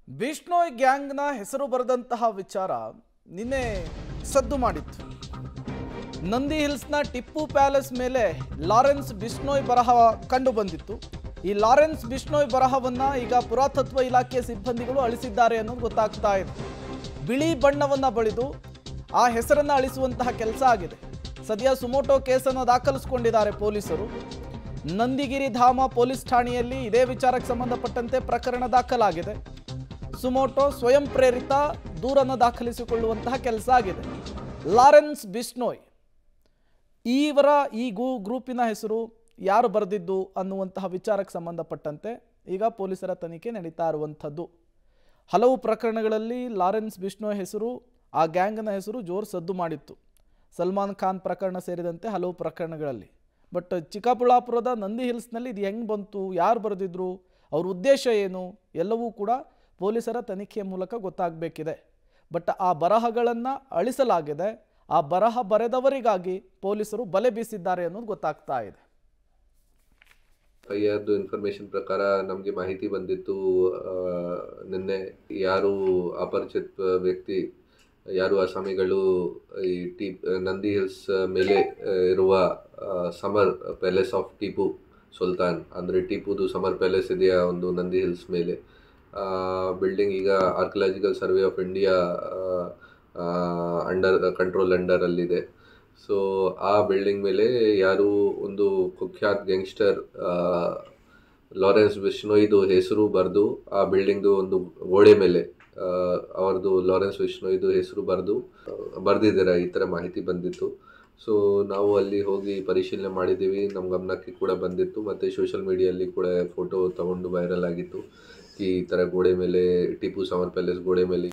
ಬಿಷ್ಣೋಯ್ ಗ್ಯಾಂಗ್ನ ಹೆಸರು ಬರೆದಂತಹ ವಿಚಾರ ನಿನ್ನೆ ಸದ್ದು ಮಾಡಿತ್ತು. ನಂದಿ ಹಿಲ್ಸ್ನ ಟಿಪ್ಪು ಪ್ಯಾಲೇಸ್ ಮೇಲೆ ಲಾರೆನ್ಸ್ ಬಿಷ್ಣೋಯ್ ಬರಹ ಕಂಡು ಬಂದಿತ್ತು. ಈ ಲಾರೆನ್ಸ್ ಬಿಷ್ಣೋಯ್ ಬರಹವನ್ನ ಈಗ ಪುರಾತತ್ವ ಇಲಾಖೆ ಸಿಬ್ಬಂದಿಗಳು ಅಳಿಸಿದ್ದಾರೆ ಅನ್ನೋದು ಗೊತ್ತಾಗ್ತಾ ಇದೆ. ಬಿಳಿ ಬಣ್ಣವನ್ನ ಬಳಿದು ಆ ಹೆಸರನ್ನ ಅಳಿಸುವಂತಹ ಕೆಲಸ ಆಗಿದೆ. ಸದ್ಯ ಸುಮೋಟೋ ಕೇಸನ್ನು ದಾಖಲಿಸಿಕೊಂಡಿದ್ದಾರೆ ಪೊಲೀಸರು. ನಂದಿಗಿರಿ ಧಾಮ ಪೊಲೀಸ್ ಠಾಣೆಯಲ್ಲಿ ಇದೇ ವಿಚಾರಕ್ಕೆ ಸಂಬಂಧಪಟ್ಟಂತೆ ಪ್ರಕರಣ ದಾಖಲಾಗಿದೆ. ಸುಮೋಟೋ ಸ್ವಯಂ ಪ್ರೇರಿತ ದೂರನ್ನು ದಾಖಲಿಸಿಕೊಳ್ಳುವಂತಹ ಕೆಲಸ ಆಗಿದೆ. ಲಾರೆನ್ಸ್ ಬಿಷ್ಣೋಯ್ ಇವರ ಈ ಗ್ರೂಪಿನ ಹೆಸರು ಯಾರು ಬರೆದಿದ್ದು ಅನ್ನುವಂತಹ ವಿಚಾರಕ್ಕೆ ಸಂಬಂಧಪಟ್ಟಂತೆ ಈಗ ಪೊಲೀಸರ ತನಿಖೆ ನಡೀತಾ ಇರುವಂಥದ್ದು. ಹಲವು ಪ್ರಕರಣಗಳಲ್ಲಿ ಲಾರೆನ್ಸ್ ಬಿಷ್ಣೋಯ್ ಹೆಸರು, ಆ ಗ್ಯಾಂಗ್ನ ಹೆಸರು ಜೋರು ಸದ್ದು ಮಾಡಿತ್ತು. ಸಲ್ಮಾನ್ ಖಾನ್ ಪ್ರಕರಣ ಸೇರಿದಂತೆ ಹಲವು ಪ್ರಕರಣಗಳಲ್ಲಿ. ಬಟ್ ಚಿಕ್ಕಬಳ್ಳಾಪುರದ ನಂದಿ ಹಿಲ್ಸ್ನಲ್ಲಿ ಇದು ಹೆಂಗೆ ಬಂತು, ಯಾರು ಬರೆದಿದ್ರು, ಅವ್ರ ಉದ್ದೇಶ ಏನು, ಎಲ್ಲವೂ ಕೂಡ ಪೊಲೀಸರ ತನಿಖೆಯ ಮೂಲಕ ಗೊತ್ತಾಗಬೇಕಿದೆ. ಬಟ್ ಆ ಬರಹಗಳನ್ನು ಅಳಿಸಲಾಗಿದೆ. ಆ ಬರಹ ಬರೆದವರಿಗಾಗಿ ಪೊಲೀಸರು ಬಲೆ ಬೀಸಿದ್ದಾರೆ ಅನ್ನೋದು ಗೊತ್ತಾಗ್ತಾ ಇದೆ. ಯಾರ್ದು ಇನ್ಫಾರ್ಮೇಶನ್ ಪ್ರಕಾರ ನಮಗೆ ಮಾಹಿತಿ ಬಂದಿತ್ತು. ನಿನ್ನೆ ಯಾರು ಅಪರಿಚಿತ ವ್ಯಕ್ತಿ, ಯಾರು ಅಸಾಮಿಗಳು ಈ ನಂದಿ ಹಿಲ್ಸ್ ಮೇಲೆ ಇರುವ summer palace of Tipu Sultan, ಅಂದರೆ ಟಿಪ್ಪುದು ಸಮರ್ ಪ್ಯಾಲೇಸ್ ಇದೆಯಾ ಒಂದು ನಂದಿ ಹಿಲ್ಸ್ ಮೇಲೆ, ಬಿಲ್ಡಿಂಗ್ ಈಗ archaeological survey of India control ಅಂಡರಲ್ಲಿದೆ. ಸೊ ಆ ಬಿಲ್ಡಿಂಗ್ ಮೇಲೆ ಯಾರು ಒಂದು ಕುಖ್ಯಾತ್ ಗ್ಯಾಂಗ್ಸ್ಟರ್ ಲಾರೆನ್ಸ್ ಬಿಷ್ಣೋಯ್ದು ಹೆಸರು ಬರೆದು ಆ ಬಿಲ್ಡಿಂಗ್ದು ಒಂದು ಗೋಡೆ ಮೇಲೆ ಅವ್ರದ್ದು ಲಾರೆನ್ಸ್ ಬಿಷ್ಣೋಯ್ದು ಹೆಸರು ಬರೆದಿದ್ದಾರೆ, ಈ ಥರ ಮಾಹಿತಿ ಬಂದಿತ್ತು. ಸೊ ನಾವು ಅಲ್ಲಿ ಹೋಗಿ ಪರಿಶೀಲನೆ ಮಾಡಿದ್ದೀವಿ. ನಮ್ಮ ಗಮನಕ್ಕೆ ಕೂಡ ಬಂದಿತ್ತು ಮತ್ತು ಸೋಷಿಯಲ್ ಮೀಡಿಯಲ್ಲಿ ಕೂಡ ಫೋಟೋ ತಗೊಂಡು ವೈರಲ್ ಆಗಿತ್ತು. ಈ ಥರ ಗೋಡೆ ಮೇಲೆ ಟಿಪ್ಪು ಸಮರ್ ಪ್ಯಾಲೇಸ್ ಗೋಡೆ ಮೇಲೆ